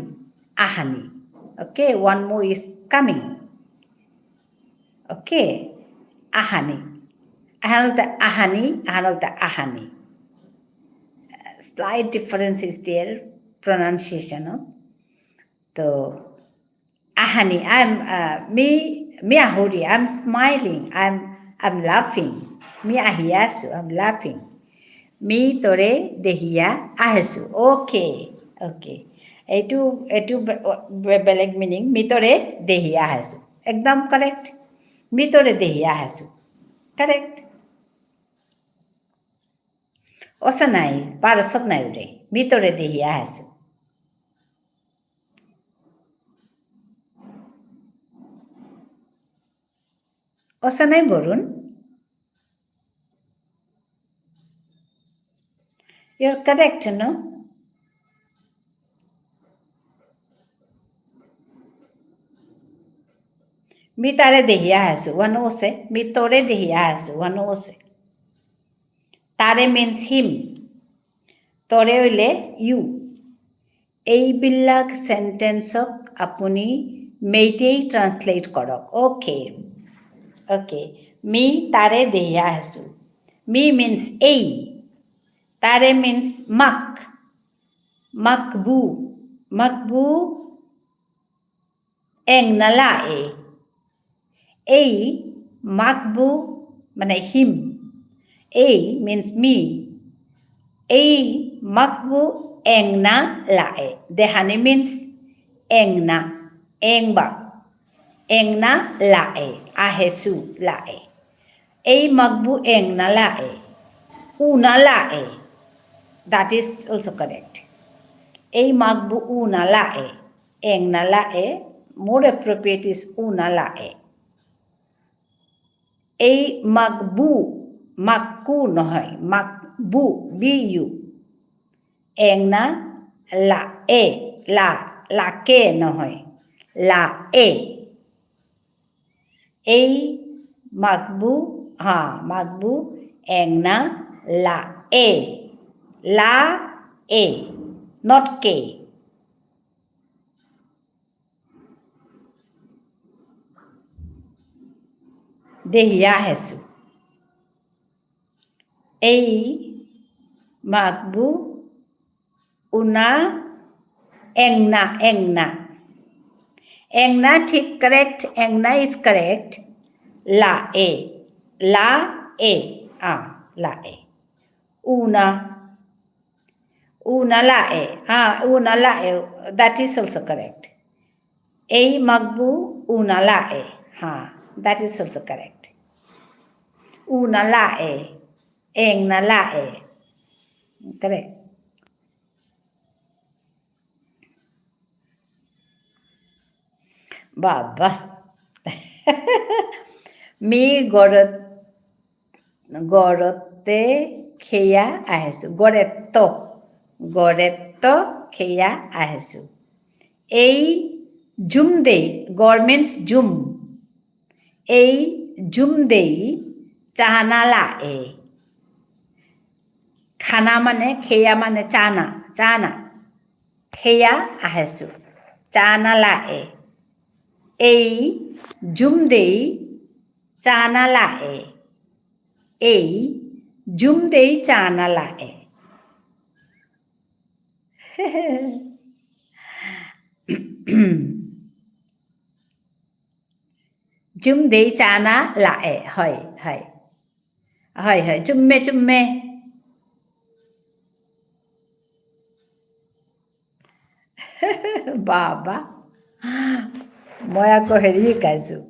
ahani okay one more is coming okay ahani ahani slight difference is there pronunciation so ahani me ahuri I'm smiling I'm laughing me ahiasu I'm laughing me tore dehia ahesu okay এইটো বেলেগ meaning মিতৰে Dihya আহেছো একদম correct মিতৰে Dihya আহেছো correct অসা নাই পাৰসত নাই উৰে মিতৰে দেহিয়া আহেছো অসা নাই Varun you're correct no mi tare dehiya asu one ose mi tore dehiya asu one ose tare means him tore hoile you এইবিলাক সেন্টেন্সক আপুনি Meitei translate কৰক ওকে মি তাৰে দেহিয়া আছো মি মিন্স এই তাৰে মিন্স makbu eng nalae এই makbu মানে him এই means me এই makbu eng na lae dehani means eng na lae ahesu lae এই makbu eng na lae una lae that is also correct এই makbu una lae eng na lae more appropriate is una lae এই makku নহয় makbu bu eng na lae la ke নহয় lae এই makbu eng na lae not ke দেহিয়া হেসু এই makbu una engna ঠিক correct engna is correct lae lae una lae that is also correct এই makbu una lae that is also correct una lae engna lae correct বাবা me গড়তে খেয়া আহেছো গড়েত খেয়া আহেছো এই জুম দেই গড় মিন্স জুম এই জুম দেই চাহানালা খানা মানে খেয়া মানে চানা খেয়া আহেছো চানালা এই জুম দেই চানালা এই জুম দেই চানালা জুম দেই চানা লায়ে হয় হয় হয় চুম্মে চুম্মে বাবা মই আকৌ হেৰি শিকাইছোঁ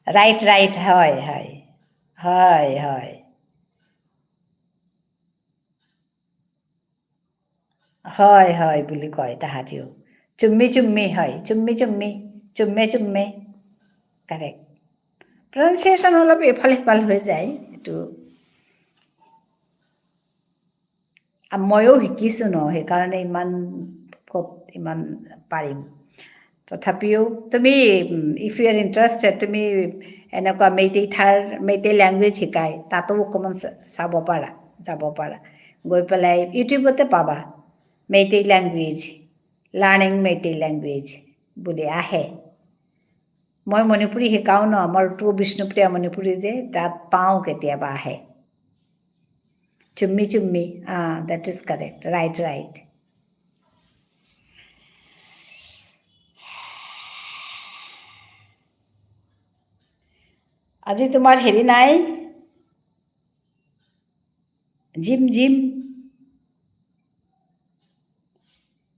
ৰাইট ৰাইট হয় হয় হয় হয় হয় হয় বুলি কয় তাহাঁতিও চুম্মি চুম্মি হয় চুম্মি চুম্মি চুম্মে চুম্মে কাৰেক্ট প্ৰনাউন্সিয়েশ্যন অলপ এইফাল সিফাল হৈ যায় এইটো ময়ো শিকিছোঁ ন সেইকাৰণে ইমান ক'ত ইমান পাৰিম তথাপিও তুমি ইফ ইউ আৰ ইণ্টাৰেষ্টেড তুমি এনেকুৱা মেইটেই লেংগুৱেজ শিকায় তাতো অকণমান চাব পাৰা যাব পাৰা গৈ পেলাই ইউটিউবতে পাবা Meitei language learning Meitei language বুলি আহে মই মণিপুৰী শিকাওঁ ন আমাৰতো বিষ্ণুপ্ৰিয়া মণিপুৰী যে তাত পাওঁ কেতিয়াবা আহে চুম্মি চুম্মি that is correct right right আজি তোমাৰ হেৰি নাই জিম জিম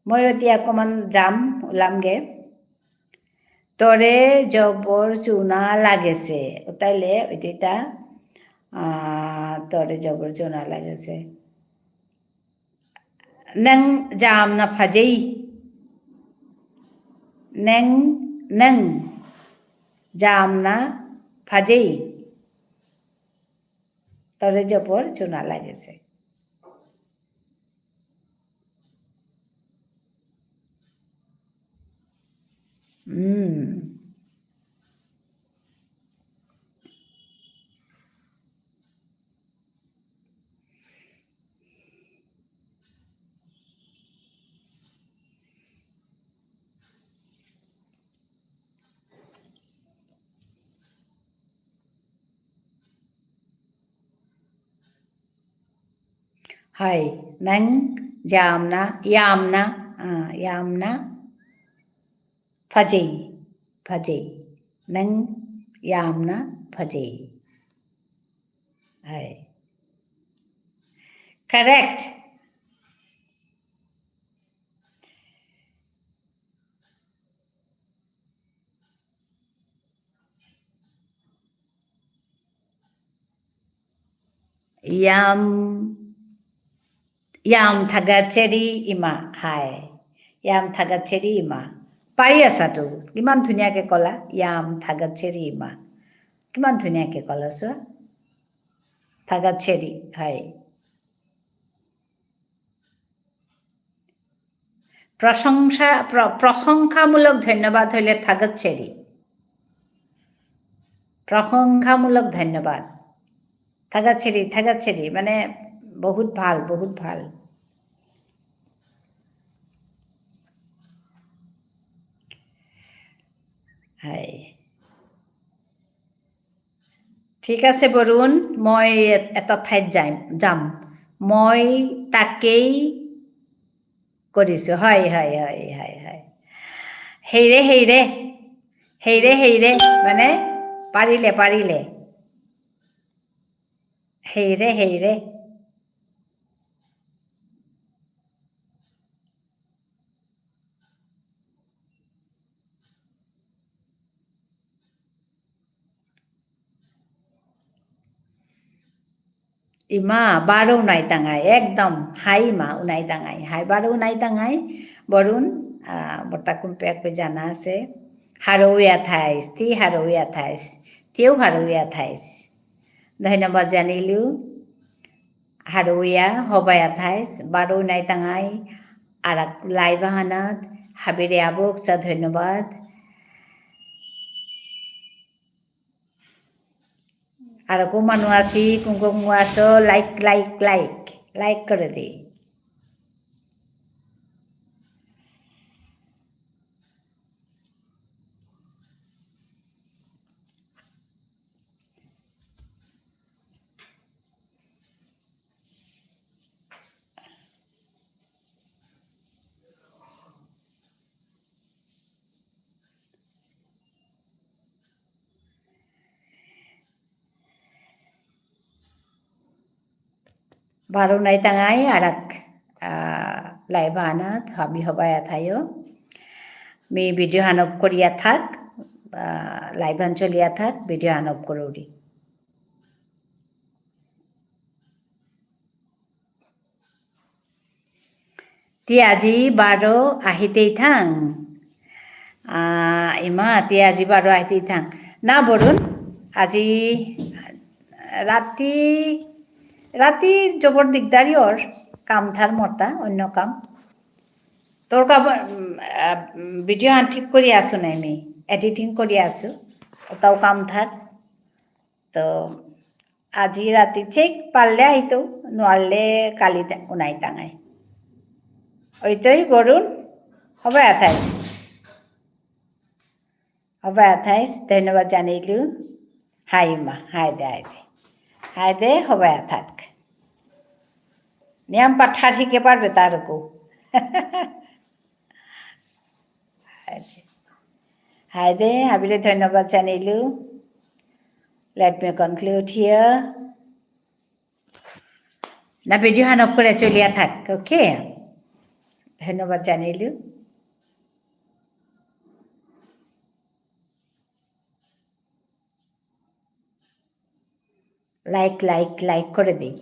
মই এতিয়া অকণমান যাম ওলামগৈ তৰে জবৰ চুনা লাগেছে ওটাইলে ওইটা তরে জবর চুনা লাগেছে নং জামনা ফাজেই নং নং জামনা ফাজেই তরে জবর চুনা লাগেছে হয় নং জামনা ইয়ামনা ফাজেই ফাজেই নং ইয়ামনা ফাজেই হয় কারেক্ট ইয়াম ইয়াম থাগাচেৰি ইমা হাই ইয়াম থাগাচেৰি ইমা পাৰি আছাতো কিমান ধুনীয়াকৈ ক'লা ইয়াম থাগাচেৰি ইমা কিমান ধুনীয়াকৈ ক'লা চোৱা থাগাচেৰি হয় প্ৰশংসামূলক ধন্যবাদ হ'লে থাগাচেৰি প্ৰশংসামূলক ধন্যবাদ থাগাচেৰি মানে বহুত ভাল বহুত ভাল হয় ঠিক আছে বৰুণ মই এটা ঠাইত যাম মই তাকেই কৰিছোঁ হয় হয় হয় হয় হয় সেইৰে সেইৰে সেইৰে সেইৰে মানে পাৰিলে পাৰিলে সেইৰে সেইৰে Ima baru nai tangai ekdom hai ma unai tangai hai baru unai tangai borun বৰ্তাকুম পেক জানা আছে হাৰৈ 28 তি হাৰৈ 28 তেও হাৰৈ 28 ধন্যবাদ জানিলোঁ হাৰৈয়া হবাই 28 বারো নাই টাঙাই আর লাইভ হানাত হাবিরে আবক চা ধন্যবাদ আর কো মানুষ আছি কুমকুম আছো লাইক লাইক লাইক লাইক করে দে baru nai tangai arak laibanat habi hobaya thayo mi video hanop koriya thak laiban choliya thak video hanop korori ti আজি বারো আহিতেই থাং ইমা তি আজি বারো আহিতেই থাং না বরুণ আজি রাতি রাতি জবর দিগদারি ওর কাম থার মতা অন্য কাম তোর কাবার ভিডিও ঠিক করে আসো নাই আমি এডিটিং করে আসো ওটাও কাম থার তো আজি রাতি ঠিক পারলে আইতো নোয়ারলে কালি উনাই টাঙাই ওইতই বরুণ হবে 28 ধন্যবাদ জানাইলু হাই মা হাই দে হবে থাক নিয়ম পাঠা ঠিকে পারবে তারকু হাই দে হাবিলে ধন্যবাদ জানাইলু let me conclude here না ভিডিও হান অফ করে চলিয়া থাক ওকে ধন্যবাদ জানাইলু লাইক করে দিই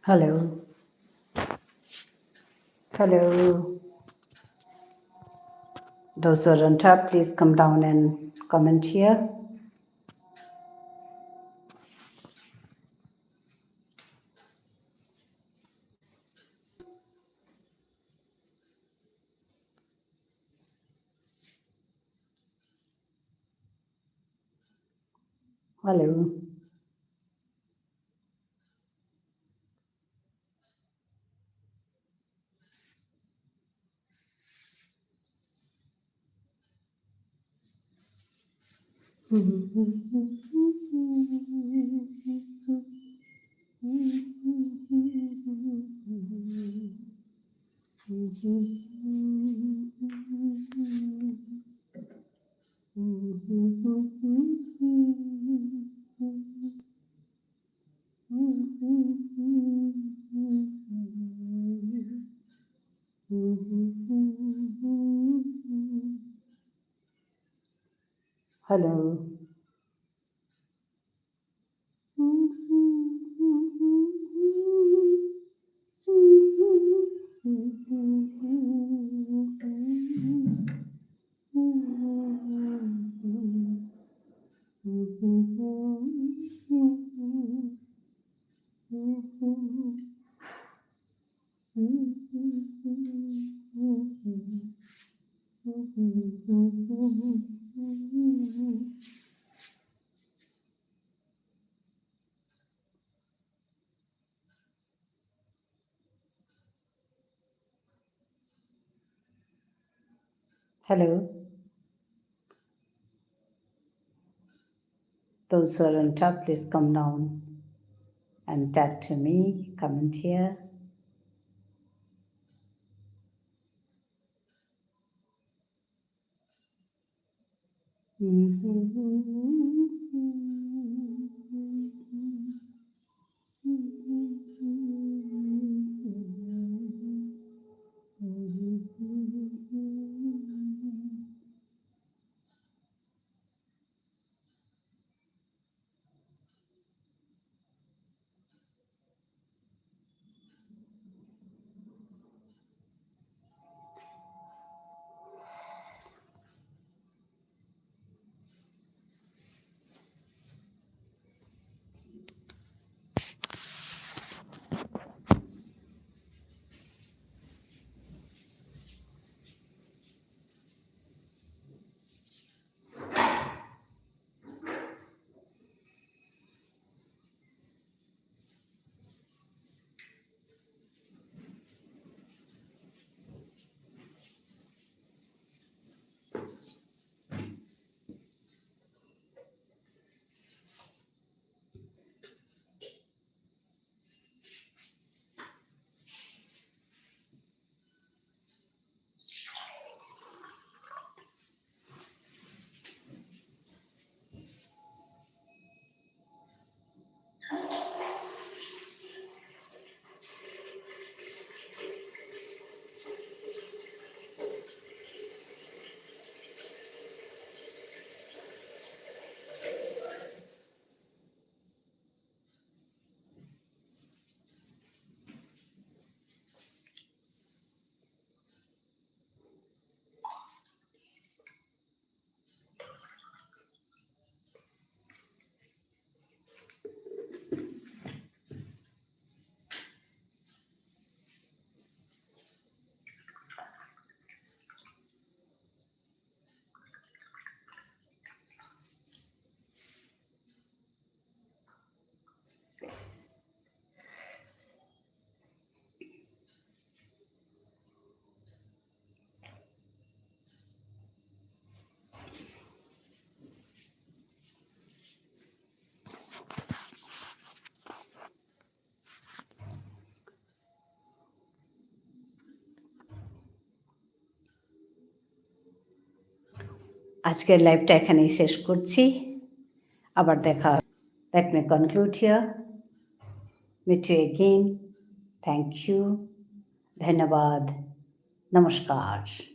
Hello. Hello. Those who are on top, please come down and comment here. Hello. Hello. Hello. Those who are on top, please come down and talk to me. Comment here. আজকের লাইভটা এখানেই শেষ করছি। আবার দেখা হবে। Let me conclude here. Meet you again. Thank you. ধন্যবাদ। নমস্কার।